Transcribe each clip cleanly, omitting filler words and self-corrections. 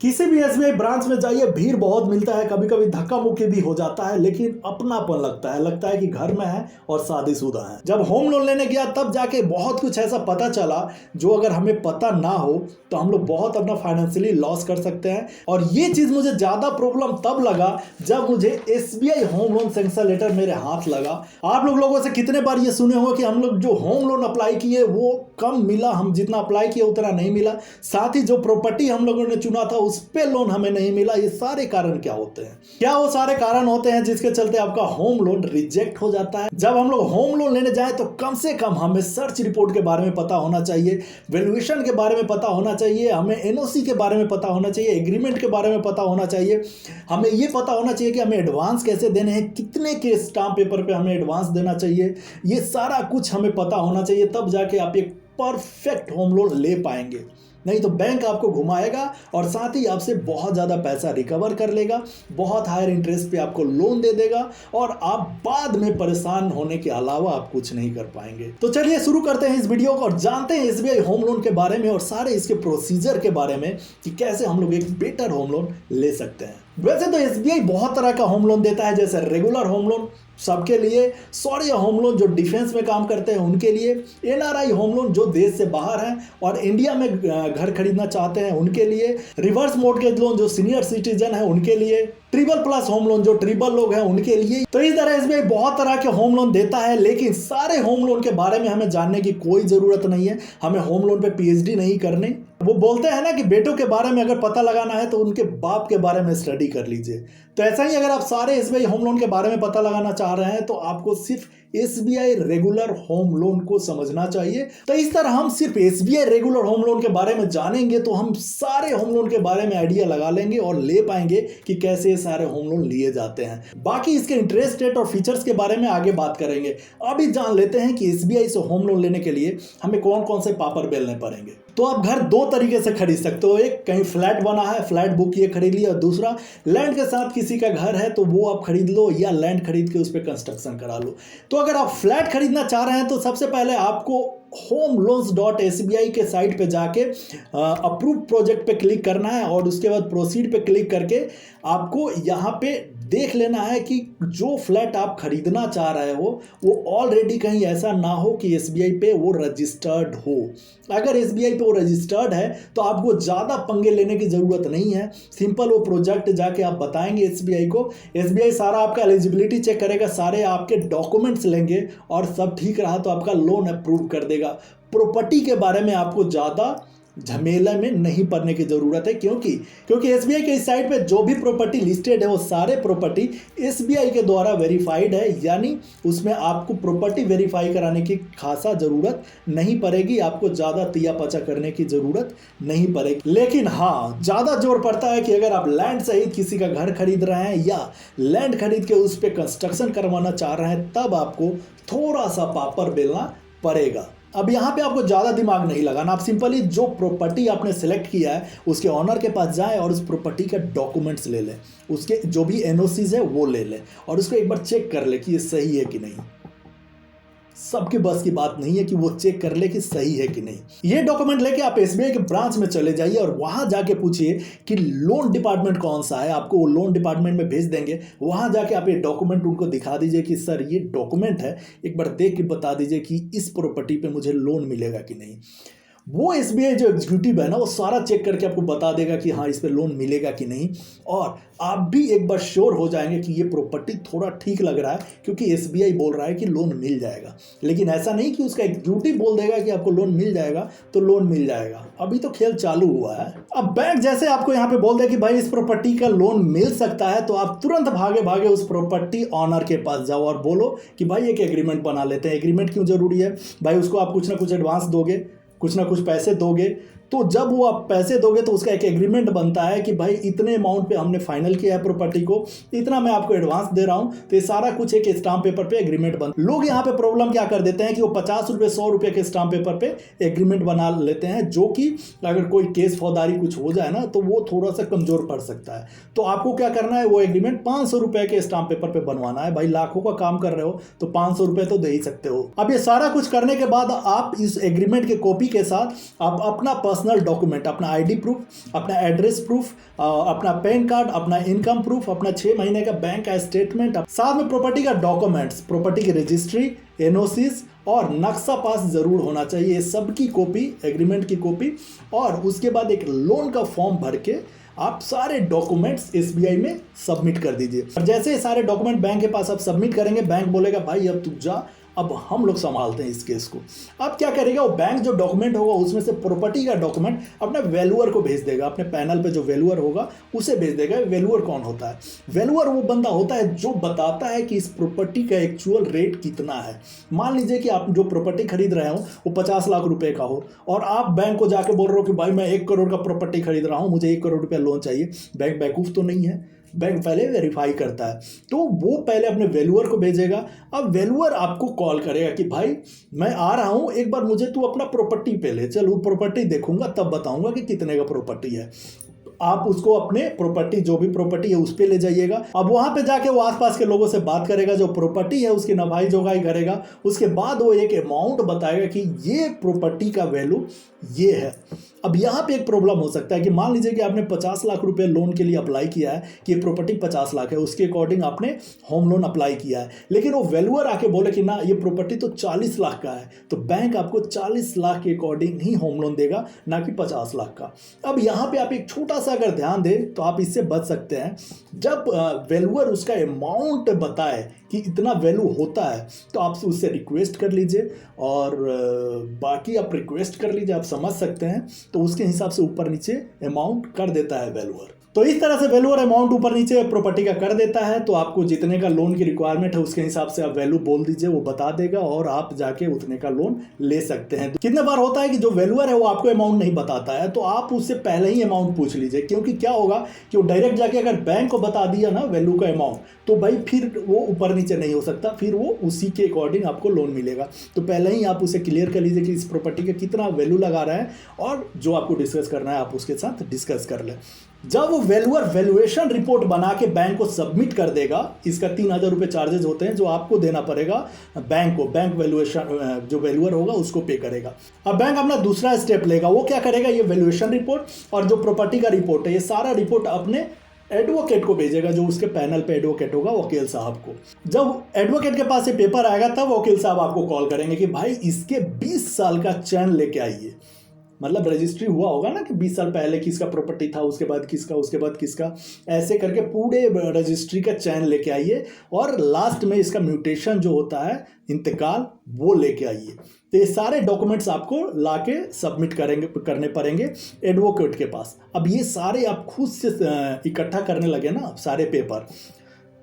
किसी भी SBI branch में जाइए, भीड़ बहुत मिलता है, कभी कभी धक्का मुक्की भी हो जाता है, लेकिन अपनापन लगता है कि घर में है और शादीशुदा है। जब होम लोन लेने गया तब जाके बहुत कुछ ऐसा पता चला जो अगर हमें पता ना हो तो हम लोग बहुत अपना फाइनेंशियली लॉस कर सकते हैं। और ये चीज मुझे ज्यादा प्रॉब्लम तब लगा जब मुझे SBI home loan sanction letter मेरे हाथ लगा। आप लोगों से कितने बार ये सुने होंगे कि हम लोग जो होम लोन अप्लाई किए वो कम मिला, हम जितना अप्लाई किए उतना नहीं मिला, साथ ही जो प्रॉपर्टी हम लोगों ने चुना था उस पे लोन हमें नहीं मिला। ये सारे कारण क्या होते हैं? क्या वो सारे कारण होते हैं जिसके चलते आपका होम लोन रिजेक्ट हो जाता है? जब हम लोग होम लोन लेने जाए तो कम से कम हमें सर्च रिपोर्ट के बारे में पता होना चाहिए, वैल्यूएशन के बारे में पता होना चाहिए, हमें एनओसी के बारे में पता होना चाहिए, एग्रीमेंट के बारे में पता होना चाहिए, हमें ये पता होना चाहिए कि हमें एडवांस कैसे देने हैं, कितने के स्टाम्प पेपर पे हमें एडवांस देना चाहिए। ये सारा कुछ हमें पता होना चाहिए, तब जाके आप एक परफेक्ट होम लोन ले पाएंगे। नहीं तो बैंक आपको घुमाएगा और साथ ही आपसे बहुत ज़्यादा पैसा रिकवर कर लेगा, बहुत हायर इंटरेस्ट पे आपको लोन दे देगा और आप बाद में परेशान होने के अलावा आप कुछ नहीं कर पाएंगे। तो चलिए शुरू करते हैं इस वीडियो को और जानते हैं एसबीआई होम लोन के बारे में और सारे इसके प्रोसीजर के बारे में कि कैसे हम लोग एक बेटर होम लोन ले सकते हैं। वैसे तो एसबीआई बहुत तरह का होम लोन देता है, जैसे रेगुलर होम लोन सबके लिए, सौर्य होम लोन जो डिफेंस में काम करते हैं उनके लिए, एनआरआई होम लोन जो देश से बाहर हैं और इंडिया में घर खरीदना चाहते हैं उनके लिए, रिवर्स मॉर्गेज लोन जो सीनियर सिटीजन है उनके लिए, ट्रिपल प्लस होम लोन जो ट्रिपल लोग हैं उनके लिए। तो इस तरह एसबीआई बहुत तरह के होम लोन देता है, लेकिन सारे होम लोन के बारे में हमें जानने की कोई जरूरत नहीं है। हमें होम लोन पे पीएचडी नहीं करनी। वो बोलते हैं ना कि बेटों के बारे में अगर पता लगाना है तो उनके बाप के बारे में स्टडी कर लीजिए। तो ऐसा ही अगर आप सारे एसबीआई होम लोन के बारे में पता लगाना चाह रहे हैं तो आपको सिर्फ एसबीआई रेगुलर होम लोन को समझना चाहिए। तो इस तरह हम सिर्फ एसबीआई रेगुलर होम लोन के बारे में जानेंगे तो हम सारे होम लोन के बारे में आइडिया लगा लेंगे और ले पाएंगे कि कैसे सारे होम लोन लिए जाते हैं। बाकी इसके इंटरेस्ट रेट और फीचर्स के बारे में आगे बात करेंगे। अभी जान लेते हैं कि एसबीआई से होम लोन लेने के लिए हमें कौन कौन से पापड़ बेलने पड़ेंगे। तो आप घर दो तरीके से खरीद सकते हो, एक कहीं फ्लैट बना है, फ्लैट बुक किए खरीद लिया, और दूसरा लैंड के साथ किसी का घर है तो वो आप खरीद लो या लैंड खरीद के उस पर कंस्ट्रक्शन करा लो। तो अगर आप फ्लैट खरीदना चाह रहे हैं तो सबसे पहले आपको homeloans.sbi के साइट पे जाके अप्रूव प्रोजेक्ट पे क्लिक करना है और उसके बाद प्रोसीड पे क्लिक करके आपको यहाँ पे देख लेना है कि जो फ्लैट आप खरीदना चाह रहे हो वो ऑलरेडी कहीं ऐसा ना हो कि एसबीआई पे वो रजिस्टर्ड हो। अगर एसबीआई पे वो रजिस्टर्ड है तो आपको ज़्यादा पंगे लेने की ज़रूरत नहीं है। सिंपल वो प्रोजेक्ट जाके आप बताएंगे एसबीआई को, एसबीआई सारा आपका एलिजिबिलिटी चेक करेगा, सारे आपके डॉक्यूमेंट्स लेंगे और सब ठीक रहा तो आपका लोन अप्रूव कर देगा। प्रॉपर्टी के बारे में आपको ज़्यादा झमेला में नहीं पड़ने की जरूरत है, क्योंकि एसबीआई के इस साइट पे जो भी प्रॉपर्टी लिस्टेड है वो सारे प्रॉपर्टी एसबीआई के द्वारा वेरीफाइड है, यानी उसमें आपको प्रॉपर्टी वेरीफाई कराने की खासा जरूरत नहीं पड़ेगी, आपको ज़्यादा तिया पचा करने की जरूरत नहीं पड़ेगी। लेकिन हाँ, ज़्यादा जोर पड़ता है कि अगर आप लैंड सहित किसी का घर खरीद रहे हैं या लैंड खरीद के उस पर कंस्ट्रक्शन करवाना चाह रहे हैं तब आपको थोड़ा सा पापड़ बेलना पड़ेगा। अब यहाँ पे आपको ज़्यादा दिमाग नहीं लगाना, आप सिंपली जो प्रॉपर्टी आपने सेलेक्ट किया है उसके ऑनर के पास जाएं और उस प्रॉपर्टी का डॉक्यूमेंट्स ले लें, उसके जो भी एनओसीज है वो ले लें और उसको एक बार चेक कर ले कि ये सही है कि नहीं। सबके बस की बात नहीं है कि वो चेक कर ले कि सही है कि नहीं। ये डॉक्यूमेंट लेके आप एसबीआई के ब्रांच में चले जाइए और वहां जाके पूछिए कि लोन डिपार्टमेंट कौन सा है, आपको वो लोन डिपार्टमेंट में भेज देंगे। वहां जाके आप ये डॉक्यूमेंट उनको दिखा दीजिए कि सर ये डॉक्यूमेंट है, एक बार देख के बता दीजिए कि इस प्रॉपर्टी पे मुझे लोन मिलेगा कि नहीं। वो एसबीआई जो एग्जीक्यूटिव है ना वो सारा चेक करके आपको बता देगा कि हाँ इस पे लोन मिलेगा कि नहीं, और आप भी एक बार श्योर हो जाएंगे कि ये प्रॉपर्टी थोड़ा ठीक लग रहा है क्योंकि एसबीआई बोल रहा है कि लोन मिल जाएगा। लेकिन ऐसा नहीं कि उसका एग्जीक्यूटिव बोल देगा कि आपको लोन मिल जाएगा तो लोन मिल जाएगा, अभी तो खेल चालू हुआ है। अब बैंक जैसे आपको यहाँ पे बोल दे कि भाई इस प्रॉपर्टी का लोन मिल सकता है तो आप तुरंत भागे भागे उस प्रॉपर्टी ऑनर के पास जाओ और बोलो कि भाई एक एग्रीमेंट बना लेते हैं। एग्रीमेंट क्यों जरूरी है भाई? उसको आप कुछ ना कुछ एडवांस दोगे, कुछ ना कुछ पैसे दोगे, तो जब वो आप पैसे दोगे तो उसका एक एग्रीमेंट बनता है कि भाई इतने अमाउंट पे हमने फाइनल किया है प्रॉपर्टी को, इतना मैं आपको एडवांस दे रहा हूँ। तो ये सारा कुछ एक स्टाम्प पेपर पे एग्रीमेंट बन। लोग यहाँ पे प्रॉब्लम क्या कर देते हैं कि वो 50 रुपये 100 रुपये के स्टाम्प पेपर पे एग्रीमेंट बना लेते हैं, जो कि अगर कोई केस फौजदारी कुछ हो जाए ना तो वो थोड़ा सा कमजोर पड़ सकता है। तो आपको क्या करना है, वो एग्रीमेंट 500 रुपये के स्टाम्प पेपर पे बनवाना है। भाई लाखों का काम कर रहे हो तो 500 रुपये तो दे ही सकते हो। अब ये सारा कुछ करने के बाद आप इस एग्रीमेंट के कॉपी के साथ आप अपना पर्सनल डॉक्यूमेंट, अपना आईडी प्रूफ, अपना एड्रेस प्रूफ, अपना पैन कार्ड, अपना इनकम प्रूफ, अपना 6 महीने का बैंक का स्टेटमेंट, साथ में प्रॉपर्टी का डॉक्यूमेंट्स, प्रॉपर्टी की रजिस्ट्री, एनओसीज और नक्शा पास जरूर होना चाहिए। ये सब की कॉपी, एग्रीमेंट की कॉपी, और उसके बाद एक लोन का फॉर्म भर के आप सारे डॉक्यूमेंट्स एसबीआई में सबमिट कर दीजिए। और जैसे सारे डॉक्यूमेंट बैंक के पास आप सबमिट करेंगे, बैंक बोलेगा भाई अब तू जा, अब हम लोग संभालते हैं इस केस को। अब क्या करेगा, वो बैंक जो डॉक्यूमेंट होगा उसमें से प्रॉपर्टी का डॉक्यूमेंट अपने वैल्यूअर को भेज देगा, अपने पैनल पे जो वैल्यूअर होगा उसे भेज देगा। वैल्यूअर कौन होता है? वैल्यूअर वो बंदा होता है जो बताता है कि इस प्रॉपर्टी का एक्चुअल रेट कितना है। मान लीजिए कि आप जो प्रॉपर्टी खरीद रहे हो वो 50 लाख रुपए का हो, और आप बैंक को जाके बोल रहे हो कि भाई मैं 1 करोड़ का प्रॉपर्टी खरीद रहा हूँ, मुझे 1 करोड़ रुपया लोन चाहिए। बैंक बेवकूफ़ तो नहीं है, बैंक पहले वेरीफाई करता है, तो वो पहले अपने वैल्यूअर को भेजेगा। अब वैल्यूअर आपको कॉल करेगा कि भाई मैं आ रहा हूँ, एक बार मुझे तू अपना प्रॉपर्टी पे ले चल, वो प्रॉपर्टी देखूंगा तब बताऊंगा कि कितने का प्रॉपर्टी है। आप उसको अपने प्रॉपर्टी, जो भी प्रॉपर्टी है उस पे ले जाइएगा। अब वहां पे जाके वो आसपास के लोगों से बात करेगा, जो प्रॉपर्टी है उसकी नफाई जोगाई करेगा। उसके बाद वो एक अमाउंट बताएगा कि ये प्रॉपर्टी का वैल्यू ये है। अब यहाँ पे एक प्रॉब्लम हो सकता है कि मान लीजिए कि आपने 50 लाख रुपए लोन के लिए अप्लाई किया है कि ये प्रॉपर्टी 50 लाख है, उसके अकॉर्डिंग आपने होम लोन अप्लाई किया है, लेकिन वो वैल्यूअर आके बोले कि ना ये प्रॉपर्टी तो 40 लाख का है, तो बैंक आपको 40 लाख के अकॉर्डिंग ही होम लोन देगा, ना कि 50 लाख का। अब यहाँ पे आप एक छोटा सा अगर ध्यान दें तो आप इससे बच सकते हैं। जब वैल्यूअर उसका अमाउंट बताए कि इतना वैल्यू होता है, तो आप उससे रिक्वेस्ट कर लीजिए, और बाकी आप रिक्वेस्ट कर लीजिए, आप समझ सकते हैं, तो उसके हिसाब से ऊपर नीचे अमाउंट कर देता है वैल्यूअर। तो इस तरह से वैल्यूअर अमाउंट ऊपर नीचे प्रॉपर्टी का कर देता है। तो आपको जितने का लोन की रिक्वायरमेंट है उसके हिसाब से आप वैल्यू बोल दीजिए, वो बता देगा, और आप जाके उतने का लोन ले सकते हैं। कितने बार होता है कि जो वैल्यूअर है वो आपको अमाउंट नहीं बताता है, तो आप उससे पहले ही अमाउंट पूछ लीजिए, क्योंकि क्या होगा कि वो डायरेक्ट जाके अगर बैंक को बता दिया ना वैल्यू का अमाउंट, तो भाई फिर वो ऊपर नीचे नहीं हो सकता, फिर वो उसी के अकॉर्डिंग आपको लोन मिलेगा। तो पहले ही आप उसे क्लियर कर लीजिए कि इस प्रॉपर्टी का कितना वैल्यू लगा रहा है, और जो आपको डिस्कस करना है आप उसके साथ डिस्कस कर लें। जब वो वैल्यूअर वैल्यूएशन रिपोर्ट बना के बैंक को सबमिट कर देगा, इसका 3000 रुपये चार्जेज होते हैं जो आपको देना पड़ेगा बैंक को। बैंक वैल्यूएशन जो वैल्यूअर होगा उसको पे करेगा। अब बैंक अपना दूसरा स्टेप लेगा, वो क्या करेगा, ये वैल्यूएशन रिपोर्ट और जो प्रॉपर्टी का रिपोर्ट है, ये सारा रिपोर्ट अपने एडवोकेट को भेजेगा, जो उसके पैनल पे एडवोकेट होगा, वकील साहब को। जब एडवोकेट के पास ये पेपर आएगा तब वकील साहब आपको कॉल करेंगे कि भाई इसके 20 साल का चैन लेके आइए। मतलब रजिस्ट्री हुआ होगा ना कि 20 साल पहले किसका प्रॉपर्टी था, उसके बाद किसका, उसके बाद किसका, ऐसे करके पूरे रजिस्ट्री का चैन लेके आइए, और लास्ट में इसका म्यूटेशन जो होता है, इंतकाल, वो लेके आइए। तो ये सारे डॉक्यूमेंट्स आपको लाके सबमिट करने पड़ेंगे एडवोकेट के पास। अब ये सारे आप खुद से इकट्ठा करने लगे ना सारे पेपर,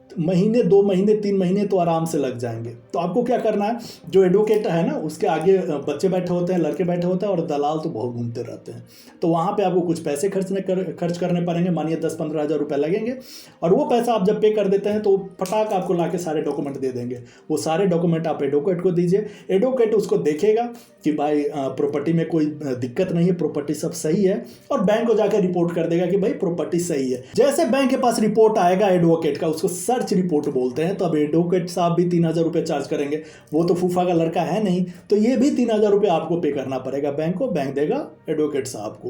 महीने, 2 महीने, 3 महीने तो आराम से लग जाएंगे। तो आपको क्या करना है, जो एडवोकेट है ना उसके आगे बच्चे बैठे होते हैं, लड़के बैठे होते हैं, और दलाल तो बहुत घूमते रहते हैं। तो वहाँ पे आपको कुछ पैसे खर्च करने पड़ेंगे, मानिए 10-15 हज़ार रुपये लगेंगे, और वो पैसा आप जब पे कर देते हैं तो फटाक आपको लाके सारे डॉक्यूमेंट दे देंगे। वो सारे डॉक्यूमेंट आप एडवोकेट को दीजिए, एडवोकेट उसको देखेगा कि भाई प्रॉपर्टी में कोई दिक्कत नहीं है, प्रॉपर्टी सब सही है, और बैंक को जाकर रिपोर्ट कर देगा कि भाई प्रॉपर्टी सही है। जैसे बैंक के पास रिपोर्ट आएगा एडवोकेट का, उसको सर्च रिपोर्ट बोलते हैं, तो अब एडवोकेट साहब भी 3000 रुपये चार्ज करेंगे। वो तो फूफा का लड़का है नहीं, तो ये भी 3000 रुपये आपको पे करना पड़ेगा बैंक को, बैंक देगा एडवोकेट साहब को।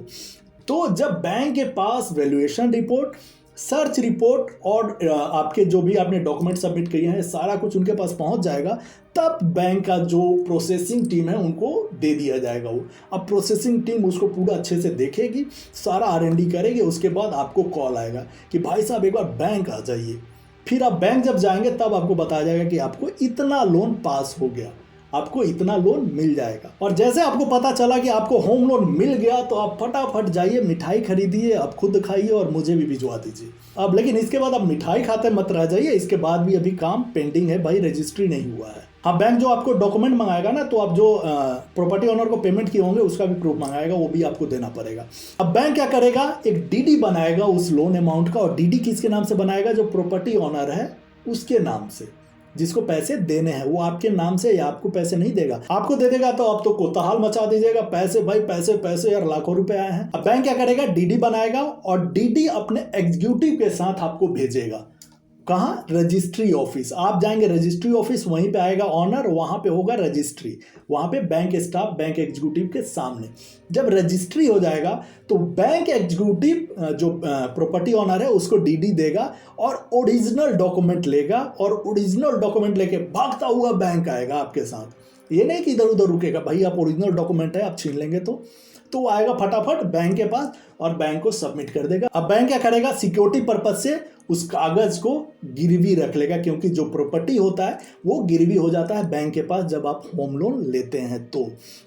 तो जब बैंक के पास वैल्यूएशन रिपोर्ट, सर्च रिपोर्ट और आपके जो भी आपने डॉक्यूमेंट सबमिट किए हैं, सारा कुछ उनके पास पहुंच जाएगा, तब बैंक का जो प्रोसेसिंग टीम है उनको दे दिया जाएगा वो। अब प्रोसेसिंग टीम उसको पूरा अच्छे से देखेगी, सारा R&D करेगी, उसके बाद आपको कॉल आएगा कि भाई साहब एक बार बैंक आ जाइए। फिर आप बैंक जब जाएंगे तब आपको बताया जाएगा कि आपको इतना लोन पास हो गया, आपको इतना लोन मिल जाएगा। और जैसे आपको पता चला कि आपको होम लोन मिल गया, तो आप फटाफट जाइए, मिठाई खरीदिए, आप खुद खाइए और मुझे भी भिजवा दीजिए। अब लेकिन इसके बाद आप मिठाई खाते मत रह जाइए, इसके बाद भी अभी काम पेंडिंग है भाई, रजिस्ट्री नहीं हुआ है। हाँ, बैंक जो आपको डॉक्यूमेंट मंगाएगा ना, तो आप जो प्रॉपर्टी ओनर को पेमेंट किए होंगे उसका भी प्रूफ मंगाएगा, वो भी आपको देना पड़ेगा। अब बैंक क्या करेगा, एक डीडी बनाएगा उस लोन अमाउंट का, और डीडी किसके नाम से बनाएगा, जो प्रॉपर्टी ओनर है उसके नाम से, जिसको पैसे देने हैं। वो आपके नाम से या आपको पैसे नहीं देगा, आपको दे देगा तो आप तो कोताहल मचा दीजिएगा, पैसे भाई पैसे पैसे यार, लाखों रुपए आए हैं। अब बैंक क्या करेगा, डीडी बनाएगा, और डीडी अपने एग्जीक्यूटिव के साथ आपको भेजेगा। कहाँ? Registry office. आप जाएंगे रजिस्ट्री ऑफिस, वहीं पे आएगा ऑनर, वहाँ पे होगा रजिस्ट्री, वहाँ पे बैंक स्टाफ बैंक एग्जीक्यूटिव के सामने। जब रजिस्ट्री हो जाएगा तो बैंक एग्जीक्यूटिव जो प्रॉपर्टी ऑनर है उसको डीडी देगा और ओरिजिनल डॉक्यूमेंट लेगा, और ओरिजिनल डॉक्यूमेंट लेके भागता हुआ बैंक आएगा आपके साथ। ये नहीं कि इधर उधर रुकेगा, भाई आप ओरिजिनल डॉक्यूमेंट है आप छीन लेंगे तो वो आएगा फटाफट बैंक के पास और बैंक को सबमिट कर देगा। अब बैंक क्या करेगा? सिक्योरिटी पर्पज से उस कागज को गिरवी रख लेगा, क्योंकि जो प्रॉपर्टी होता है वो गिरवी हो जाता है बैंक के पास जब आप होम लोन लेते हैं। तो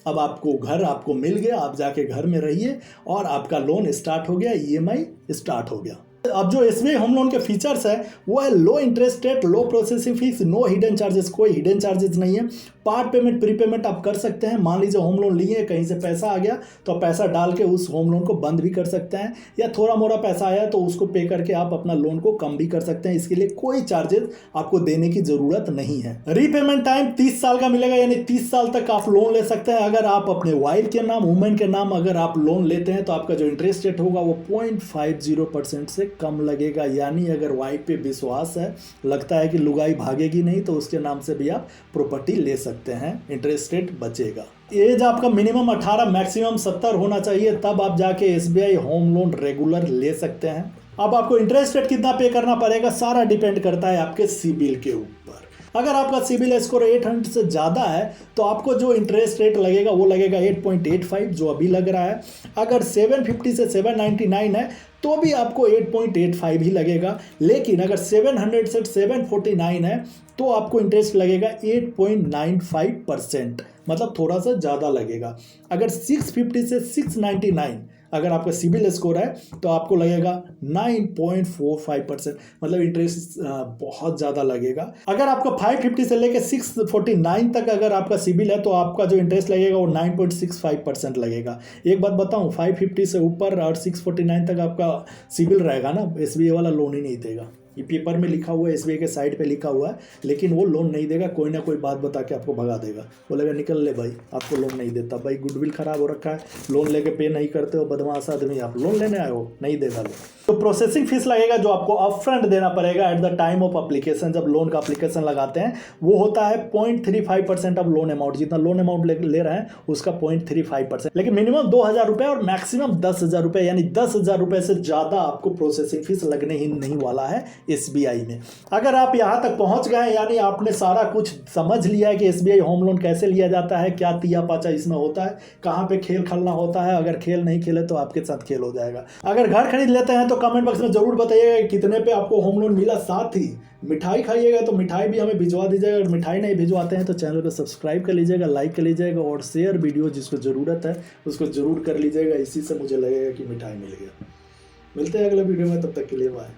अब आपको घर आपको मिल गया, आप जाके घर में रहिए और आपका लोन स्टार्ट हो गया, ईएमआई स्टार्ट हो गया। अब जो एसबीआई होम लोन के फीचर्स है वो है low interest rate, low processing fees, no hidden charges, कोई हिडन चार्जेस नहीं है। पार्ट पेमेंट प्री पेमेंट आप कर सकते हैं। मान लीजिए होम लोन लिए, कहीं से पैसा आ गया तो आप पैसा डाल के उस होम लोन को बंद भी कर सकते हैं, या थोड़ा मोड़ा पैसा आया तो उसको पे करके आप अपना लोन को कम भी कर सकते हैं। इसके लिए कोई चार्जेस आपको देने की जरूरत नहीं है। रीपेमेंट टाइम 30 साल का मिलेगा, यानी 30 साल तक आप लोन ले सकते हैं। अगर आप अपने वाइफ के नाम, वुमेन के नाम अगर आप लोन लेते हैं तो आपका जो इंटरेस्ट रेट होगा वो 0.50% से कम लगेगा। यानी अगर वाइफ पे विश्वास है, लगता है कि लुगाई भागेगी नहीं, तो उसके नाम से भी आप प्रॉपर्टी ले सकते हैं, इंटरेस्ट रेट बचेगा। एज आपका मिनिमम 18 मैक्सिमम 70 होना चाहिए, तब आप जाके एसबीआई होम लोन रेगुलर ले सकते हैं। अब आपको इंटरेस्ट रेट कितना पे करना पड़ेगा, सारा डिपेंड करता है आपके सिबिल के ऊपर। अगर आपका सिबिल स्कोर 800 से ज़्यादा है तो आपको जो इंटरेस्ट रेट लगेगा वो लगेगा 8.85 जो अभी लग रहा है। अगर 750 से 799 है तो भी आपको 8.85 ही लगेगा। लेकिन अगर 700 से 749 है तो आपको इंटरेस्ट लगेगा 8.95%, मतलब थोड़ा सा ज़्यादा लगेगा। अगर 650 से 699 अगर आपका सिबिल स्कोर है तो आपको लगेगा 9.45%, मतलब इंटरेस्ट बहुत ज़्यादा लगेगा। अगर आपका 550 से लेकर 649 तक अगर आपका सिबिल है तो आपका जो इंटरेस्ट लगेगा वो 9.65% लगेगा। एक बात बताऊं, 550 से ऊपर और 649 तक आपका सिबिल रहेगा ना, एसबीआई वाला लोन ही नहीं देगा। ये पेपर में लिखा हुआ है, एसबीआई के साइड पे लिखा हुआ है, लेकिन वो लोन नहीं देगा। कोई ना कोई बात बता के आपको भगा देगा, बोलेगा निकल ले भाई, आपको लोन नहीं देता। भाई गुडविल खराब हो रखा है, लोन लेके पे नहीं करते हो, बदमाश आदमी, आप लोन लेने आए हो, नहीं देगा लोन। तो प्रोसेसिंग फीस लगेगा जो आपको अपफ्रंट देना पड़ेगा at the time of application. जब लोन का एप्लीकेशन लगाते हैं वो होता है 0.35% ऑफ लोन अमाउंट। जितना लोन अमाउंट ले रहे हैं उसका 0.35%, लेकिन मिनिमम 2,000 रुपये और मैक्सिमम 10,000 रुपये, यानी 10,000 रुपये से ज़्यादा आपको प्रोसेसिंग फीस लगने ही नहीं वाला है एसबीआई में। अगर आप यहाँ तक पहुँच गए, यानी आपने सारा कुछ समझ लिया है कि एसबीआई होम लोन कैसे लिया जाता है, क्या तिया पाचा इसमें होता है, कहाँ पे खेल खेलना होता है। अगर खेल नहीं खेले तो आपके साथ खेल हो जाएगा। अगर घर खरीद लेते हैं तो कमेंट बॉक्स में जरूर बताइएगा कितने पे आपको होम लोन मिला। साथ ही मिठाई खाइएगा तो मिठाई भी हमें भिजवा दीजिएगा। अगर मिठाई नहीं भिजवाते हैं तो चैनल को सब्सक्राइब कर लीजिएगा, लाइक कर लीजिएगा और शेयर वीडियो जिसको ज़रूरत है उसको ज़रूर कर लीजिएगा। इसी से मुझे लगेगा कि मिठाई मिल गया। मिलते हैं अगले वीडियो में, तब तक के लिए बाय।